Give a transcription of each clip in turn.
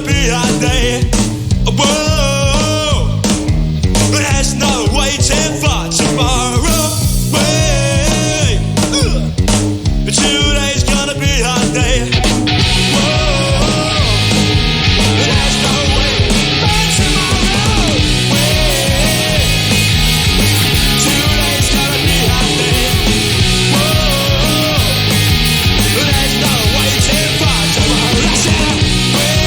gonna be a day. Whoa, there's no waiting for tomorrow. Wait, today's gonna be a day. Whoa, there's no waiting for tomorrow. Wait, today's gonna be a day. Whoa, there's no waiting for tomorrow. I said, wait.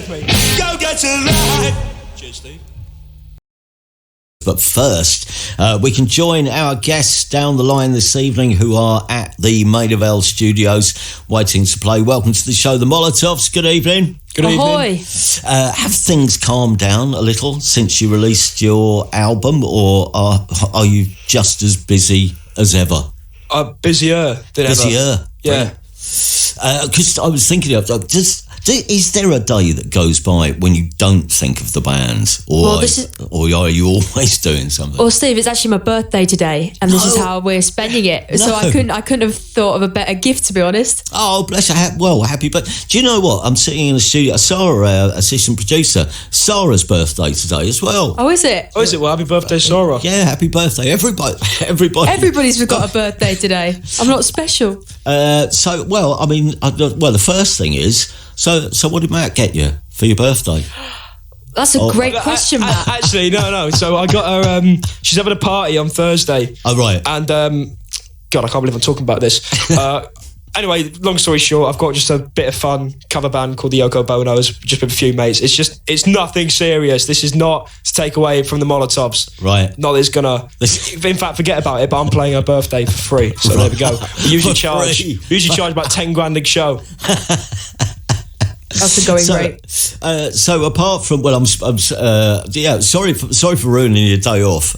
save me. Go get a life. Cheers, Steve. But first, we can join our guests down the line this evening who are at the Molotovs studios waiting to play. Welcome to the show, the Molotovs. Good evening. Good Ahoy. evening. Have things calmed down a little since you released your album, or are you just as busy as ever? Busier than ever. Busier? Yeah. Because I was thinking of, is there a day that goes by when you don't think of the band, or are you always doing something? Well, Steve, it's actually my birthday today, and this is how we're spending it. So I couldn't have thought of a better gift, to be honest. Oh, bless you. Well, happy. But do you know what? I'm sitting in the studio. Sarah, assistant producer, Sarah's birthday today as well. Oh, is it? Oh, is it? Well, happy birthday, Sarah. Yeah, happy birthday, everybody. Everybody's got a birthday today. I'm not special. The first thing is, so what did Matt get you for your birthday? That's a great question, Matt. Actually, no. So I got her. She's having a party on Thursday. Oh, right. And God, I can't believe I'm talking about this. Anyway, long story short, I've got just a bit of fun cover band called the Yoko Bonos, just with a few mates. It's nothing serious. This is not to take away from the Molotovs. Right. Not that it's gonna. In fact, forget about it. But I'm playing her birthday for free. So there we go. We usually charge about 10 grand a show. That's the going rate. So apart from, sorry for ruining your day off.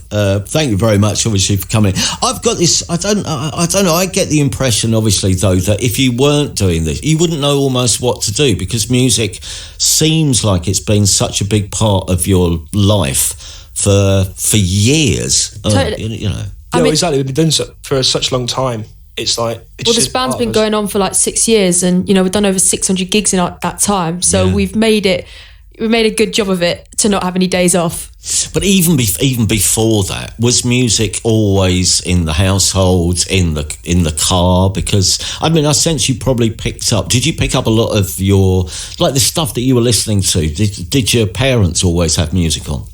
Thank you very much, obviously, for coming. I've got this. I don't know. I get the impression, obviously, though, that if you weren't doing this, you wouldn't know almost what to do, because music seems like it's been such a big part of your life for years. Totally. Exactly. We've been doing so for such a long time. It's like this band's been going on for like 6 years, and we've done over 600 gigs in that time. So we've made a good job of it to not have any days off. But even before that, was music always in the household, in the car? Because I sense you probably picked up. Did you pick up a lot of your, like, the stuff that you were listening to? Did your parents always have music on?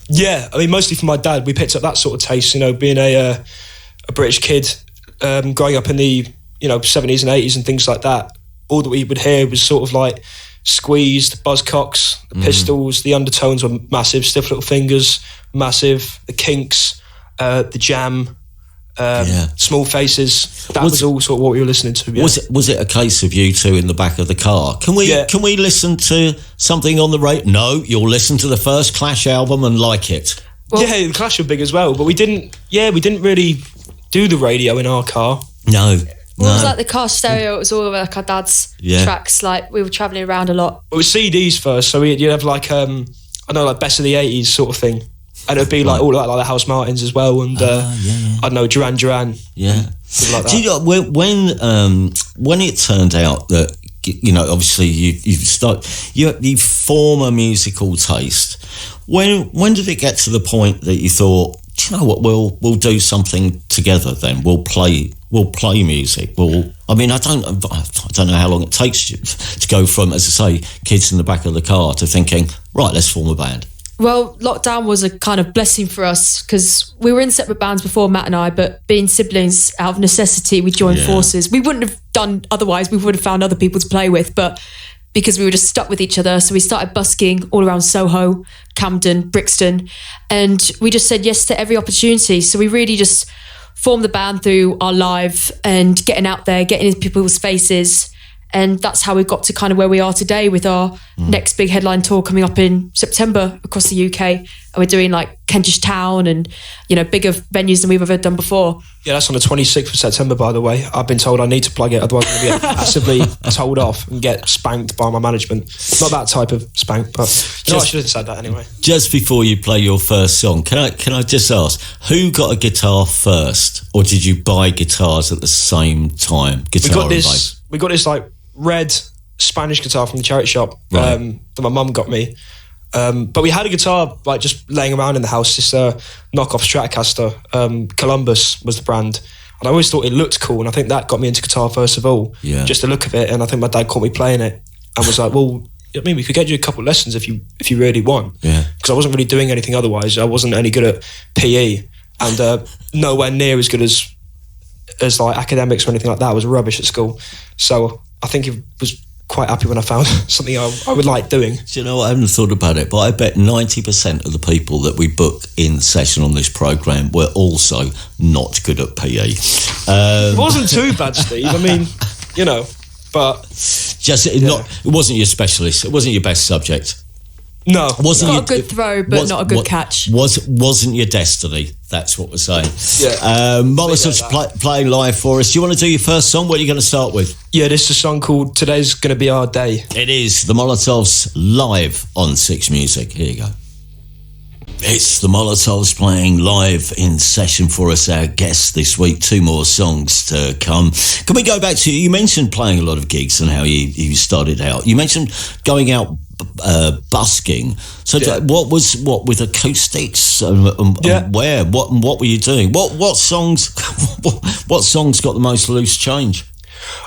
Yeah, mostly from my dad. We picked up that sort of taste. Being a British kid. Growing up in the 70s and 80s and things like that, all that we would hear was sort of like Squeezed, Buzzcocks, the Pistols. The Undertones were massive. Stiff Little Fingers, massive. The Kinks, the Jam, Small Faces. That was all sort of what we were listening to. Yeah. Was it a case of you two in the back of the car? Can we listen to something on the radio? No, you'll listen to the first Clash album and like it. Well, yeah, the Clash were big as well, but we didn't really do the radio in our car. No. It was like the car stereo. It was all of like our dad's tracks. Like, we were travelling around a lot. It was CDs first, so you'd have like like Best of the 80s sort of thing, and it'd be like all like the House Martins as well, and I don't know, Duran Duran, like that. Do you know, when it turned out that obviously you form a musical taste, when did it get to the point that you thought, do you know what? We'll do something together. Then we'll play music. I don't know how long it takes you to go from, as I say, kids in the back of the car to thinking, right, let's form a band. Well, lockdown was a kind of blessing for us, because we were in separate bands before, Matt and I, but being siblings, out of necessity, we joined forces. We wouldn't have done otherwise. We would have found other people to play with, but because we were just stuck with each other. So we started busking all around Soho, Camden, Brixton, and we just said yes to every opportunity. So we really just formed the band through our live and getting out there, getting into people's faces. And that's how we got to kind of where we are today, with our next big headline tour coming up in September across the UK. And we're doing like Kentish Town and, bigger venues than we've ever done before. Yeah, that's on the 26th of September, by the way. I've been told I need to plug it, otherwise I'm going to get passively told off and get spanked by my management. Not that type of spank, but I should have said that anyway. Just before you play your first song, can I just ask, who got a guitar first? Or did you buy guitars at the same time? We got this like red Spanish guitar from the charity shop that my mum got me. But we had a guitar like just laying around in the house, this knockoff Stratocaster. Columbus was the brand, and I always thought it looked cool, and I think that got me into guitar first of all, just the look of it. And I think my dad caught me playing it and was like, well, we could get you a couple of lessons if you really want, because I wasn't really doing anything otherwise. I wasn't any good at PE, and nowhere near as good as like academics or anything like that. I was rubbish at school, so I think it was quite happy when I found something I would like doing. Do you know what? I haven't thought about it, but I bet 90% of the people that we book in session on this programme were also not good at PE. It wasn't too bad, Steve. I mean, you know, but it wasn't your specialist. It wasn't your best subject. No, wasn't got a good throw, but not a good catch. Wasn't your destiny. That's what we're saying. Yeah. Molotovs playing live for us. Do you want to do your first song? What are you going to start with? Yeah, this is a song called "Today's Gonna Be Our Day." It is the Molotovs live on Six Music. Here you go. It's the Molotovs playing live in session for us, our guests this week. 2 more songs to come. Can we go back to, you mentioned playing a lot of gigs and how you started out. You mentioned going out busking. So what with acoustics and where? What were you doing? What songs got the most loose change?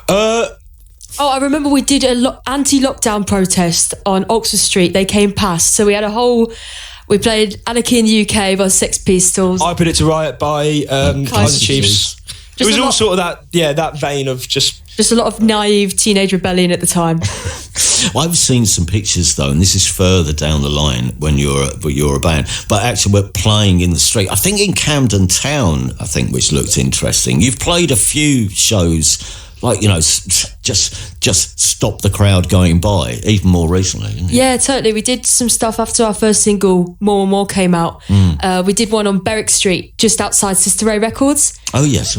I remember we did a anti-lockdown protest on Oxford Street. They came past, so we had we played Anarchy in the UK by Sex Pistols. I Put It to Riot by Kaiser Chiefs. It was all sort of that vein of just a lot of naive teenage rebellion at the time. I've seen some pictures though, and this is further down the line when you're a band. But actually, we're playing in the street. I think in Camden Town, which looked interesting. You've played a few shows, like, you know, just stop the crowd going by, even more recently, didn't you? Yeah, totally. We did some stuff after our first single, More and More, came out. We did one on Berwick Street, just outside Sister Ray Records. Oh, yes.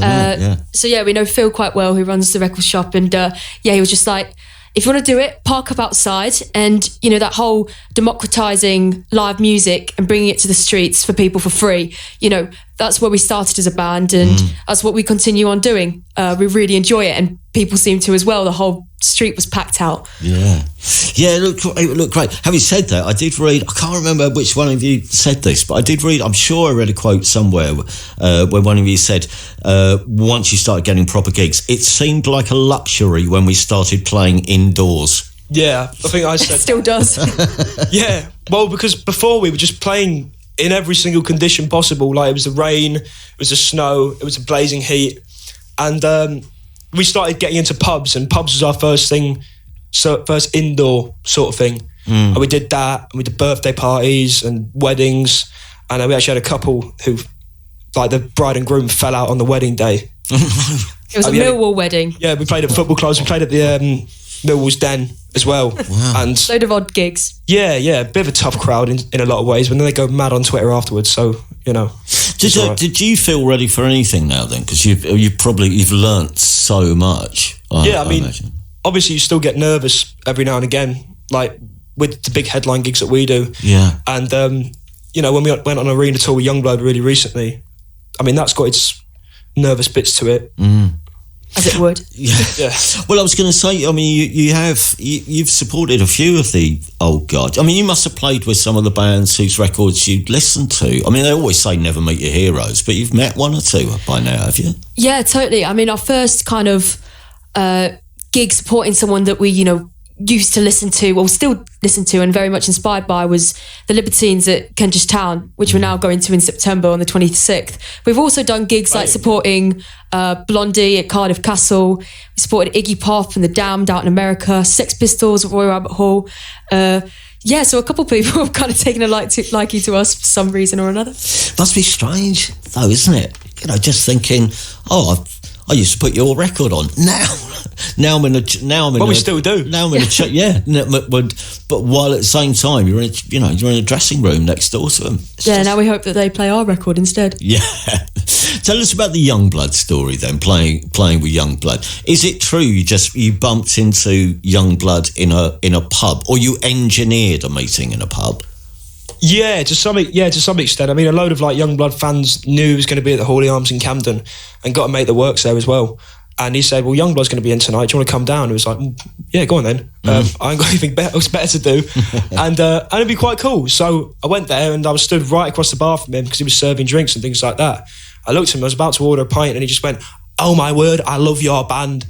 So, we know Phil quite well, who runs the record shop. And, he was just like, if you want to do it, park up outside. And, you know, that whole democratising live music and bringing it to the streets for people for free, you know, that's where we started as a band, and that's what we continue on doing. We really enjoy it, and people seem to as well. The whole street was packed out. Yeah, it looked great. Having said that, I did read, I can't remember which one of you said this, but I did read, I'm sure I read a quote somewhere where one of you said, once you started getting proper gigs, it seemed like a luxury when we started playing indoors. Yeah, I think I said it still does. Yeah, well, because before we were just playing in every single condition possible. Like, it was the rain, it was the snow, it was the blazing heat. And we started getting into pubs, and pubs was our first indoor sort of thing. And we did that, and we did birthday parties and weddings. And we actually had a couple who, like, the bride and groom fell out on the wedding day. It was a Millwall wedding. Yeah, we played at football clubs, we played at the Millwall's Den as well. Wow. And load of odd gigs. Yeah, a bit of a tough crowd in a lot of ways, but then they go mad on Twitter afterwards, so, you know. Did you feel ready for anything now then? Because you've learnt so much. I mean, obviously you still get nervous every now and again, like with the big headline gigs that we do. Yeah. And, you know, when we went on an arena tour with Youngblood really recently, I mean, that's got its nervous bits to it. As it would. Yeah. Well, I was going to say, I mean, you've supported a few of the old guard. I mean, you must have played with some of the bands whose records you listened to. I mean, they always say never meet your heroes, but you've met one or two by now, have you? Yeah, totally. I mean, our first kind of gig supporting someone that we, you know, used to listen to, or still listen to, and very much inspired by, was the Libertines at Kentish Town, which we're now going to in September on the 26th. We've also done gigs like supporting Blondie at Cardiff Castle. We supported Iggy Pop and The Damned out in America, Sex Pistols at Royal Albert Hall. So a couple of people have kind of taken a liking to us for some reason or another. Must be strange though, isn't it? You know, just thinking, I used to put your record on. Now I'm in a. We still do. Now I'm in a. But while at the same time you're in a dressing room next door to them. Now we hope that they play our record instead. Yeah. Tell us about the Youngblood story then. Playing with Youngblood. Is it true you bumped into Youngblood in a pub, or you engineered a meeting in a pub? Yeah, to some extent. I mean, a load of like Youngblood fans knew he was going to be at the Hawley Arms in Camden, and got a mate that works there as well. And he said, "Well, Youngblood's going to be in tonight. Do you want to come down?" It was like, "Yeah, go on then. I ain't got anything better to do," and it'd be quite cool. So I went there, and I was stood right across the bar from him because he was serving drinks and things like that. I looked at him. I was about to order a pint, and he just went, "Oh my word, I love your band."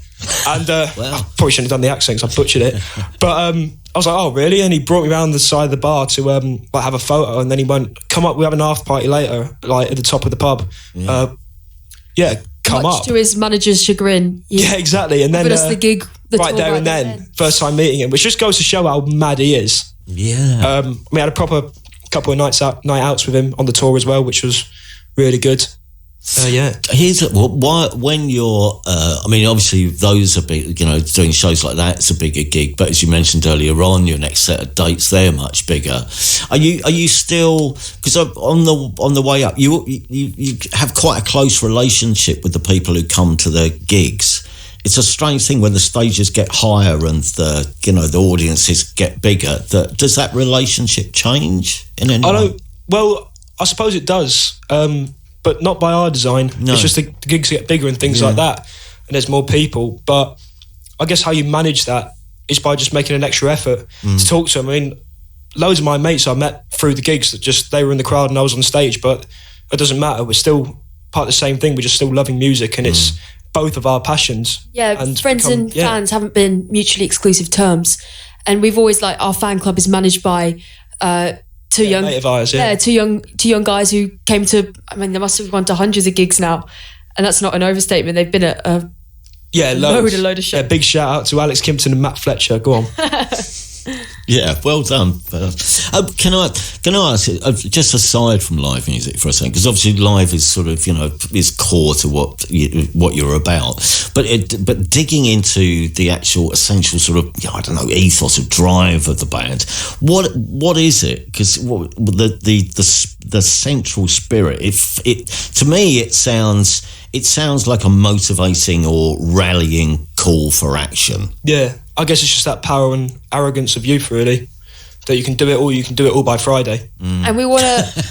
And I probably shouldn't have done the accent because I butchered it. But I was like, "Oh, really?" And he brought me around the side of the bar to have a photo. And then he went, "Come up, we have an after party later, like at the top of the pub." Come Much up. to his manager's chagrin. Yeah, exactly. And then offered us the gig right tour there and then, first time meeting him, which just goes to show how mad he is. Yeah. We had a proper couple of night outs with him on the tour as well, which was really good. When you're, obviously those are big, doing shows like that, it's a bigger gig. But as you mentioned earlier on, your next set of dates, they're much bigger. Are you still, because on the way up, you have quite a close relationship with the people who come to the gigs. It's a strange thing when the stages get higher and the audiences get bigger. Does that relationship change in any way? Well, I suppose it does. But not by our design. No. It's just the gigs get bigger and things like that, and there's more people. But I guess how you manage that is by just making an extra effort to talk to them. I mean, loads of my mates I met through the gigs that they were in the crowd and I was on stage, but it doesn't matter. We're still part of the same thing. We're just still loving music, and it's both of our passions. Yeah, and friends and fans haven't been mutually exclusive terms, and we've always our fan club is managed by. Two young guys who came to. I mean, they must have gone to hundreds of gigs now, and that's not an overstatement. They've been at a load of shows. Yeah, big shout out to Alex Kimpton and Matt Fletcher. Go on. Yeah, well done. Can I ask you, just aside from live music for a second, because obviously live is sort of is core to what you're about, but digging into the actual essential sort of ethos of drive of the band, what is it? Because the central spirit, it to me it sounds like a motivating or rallying call for action. Yeah, I guess it's just that power and arrogance of youth, really, that you can do it all by Friday. And we want to,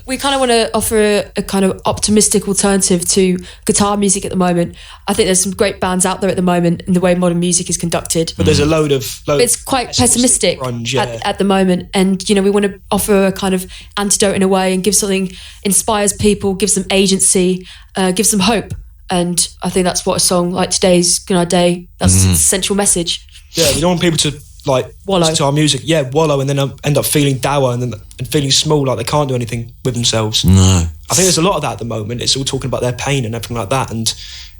we kind of want to offer a kind of optimistic alternative to guitar music at the moment. I think there's some great bands out there at the moment in the way modern music is conducted. But there's a load of it's quite pessimistic grunge, at the moment. And, we want to offer a kind of antidote in a way and give something, inspires people, gives them agency, gives them hope. And I think that's what a song like Today's Good Day, that's the central message. Yeah, we don't want people to wallow listen to our music, wallow and then end up feeling dour and feeling small, like they can't do anything with themselves. No. I think there's a lot of that at the moment. It's all talking about their pain and everything like that, and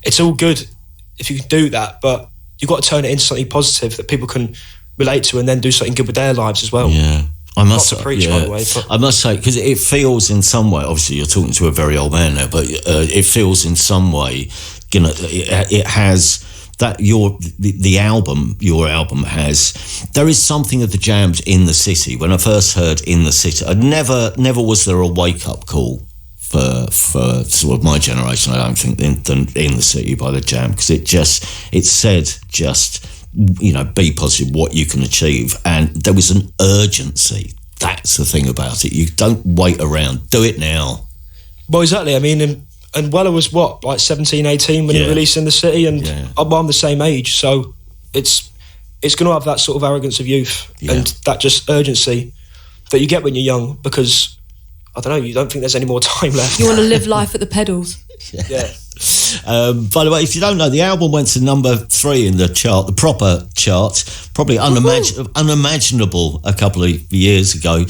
it's all good if you can do that, but you've got to turn it into something positive that people can relate to and then do something good with their lives as well. Yeah. I must not to preach, by the way. But. I must say, because it feels in some way, obviously you're talking to a very old man now, but it feels in some way, it has that your album has. There is something of the Jams in the City. When I first heard In the City, I never was there a wake up call for sort of my generation. I don't think than In the City by the Jam, because it said be positive, what you can achieve, and there was an urgency. That's the thing about it. You don't wait around, do it now. Well, exactly. I mean, and Weller was what, like 17, 18 when he released In the City, and I'm the same age, so it's going to have that sort of arrogance of youth and that just urgency that you get when you're young, because I don't know, you don't think there's any more time left. You want to live life at the pedals. Yeah. By the way, if you don't know, the album went to number 3 in the chart, the proper chart, probably unimaginable a couple of years ago.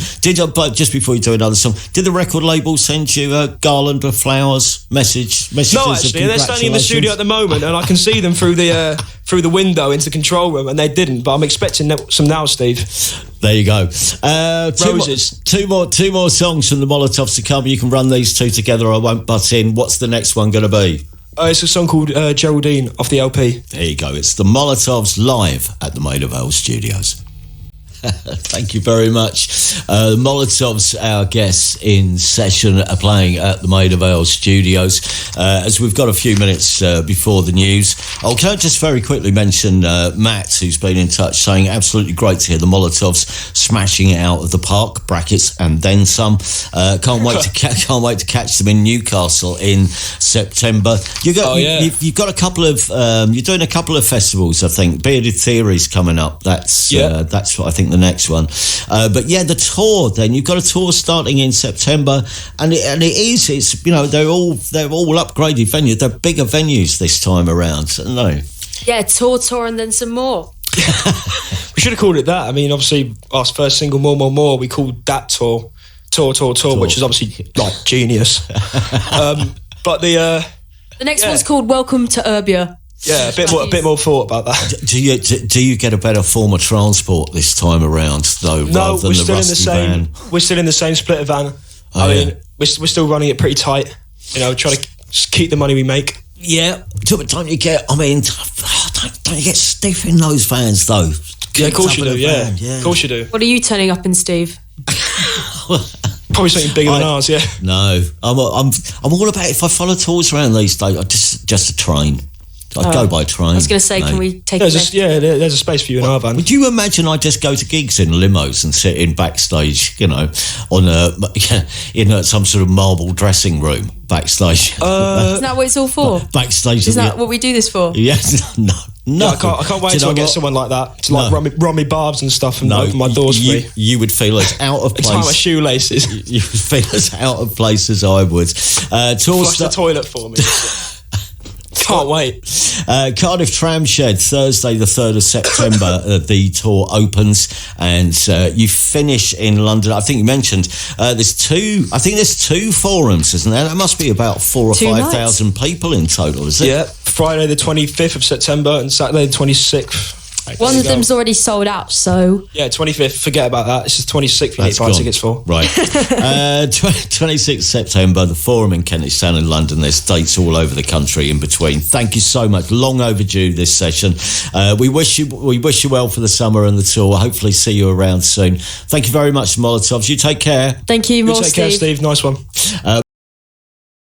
But just before you do another song, did the record label send you a garland of flowers, messages? No, actually, they're standing in the studio at the moment, and I can see them through the window into the control room, and they didn't. But I'm expecting some now, Steve. There you go. Roses. Two more songs from the Molotovs to come. You can run these two together. I won't butt in. What's the next one going to be? It's a song called Geraldine off the LP. There you go. It's the Molotovs live at the Maida Vale Studios. Thank you very much. Molotovs, our guests in session, are playing at the Maida Vale Studios. As we've got a few minutes before the news, I'll just very quickly mention Matt, who's been in touch, saying absolutely great to hear the Molotovs smashing it out of the park, brackets, and then some. Can't wait to catch them in Newcastle in September. You've got a couple of you're doing a couple of festivals, I think. Bearded Theory's coming up. That's what I think the next one. But the tour, then you've got a tour starting in September, and it's they're all upgraded venues. They're bigger venues this time around, aren't they? Yeah, tour and then some more. We should have called it that. I mean, obviously our first single, More, we called that tour, which is obviously genius. But the next one's called Welcome to Erbia. Yeah, a bit more thought about that. Do you get a better form of transport this time around though? No, rather than we're the still in the rusty same. van? We're still in the same splitter van. Oh, I mean, yeah. we're still running it pretty tight. Trying to just keep the money we make. Yeah. Don't you get? I mean, don't you get stiff in those vans though? Yeah, of course you Up do. in a Yeah, van, of course you do. What are you turning up in, Steve? Probably something bigger than ours. Yeah. No, I'm all about if I follow tours around these days. I just a train. I'd go by train. I was going to say, can we take There's it? there's a space for you in our van. Would you imagine I just go to gigs in limos and sit in backstage, on in some sort of marble dressing room backstage? Isn't that what it's all for? Backstage. Isn't that what we do this for? Yes. No. Yeah, I can't wait Do you till I know get what? someone like that to run me barbs and stuff and open my doors for me. You would feel as out of Tie my place. shoelaces. You would feel as out of place as I would. Flush the toilet for me. Can't wait. Cardiff Tramshed, Thursday the 3rd of September, the tour opens, and you finish in London. I think you mentioned there's two forums, isn't there? That must be about 4,000 or 5,000 people in total, is it? Yeah, Friday the 25th of September and Saturday the 26th. One of them's already sold out, so... Yeah, 25th, forget about that. It's the 26th you need That's to buy gone. tickets for. Right. 26th September, the Forum in Kentish Town in London. There's dates all over the country in between. Thank you so much. Long overdue, this session. We wish you well for the summer and the tour. Hopefully see you around soon. Thank you very much, Molotovs. You take care. Thank you, more Take care, Steve. Steve. Nice one.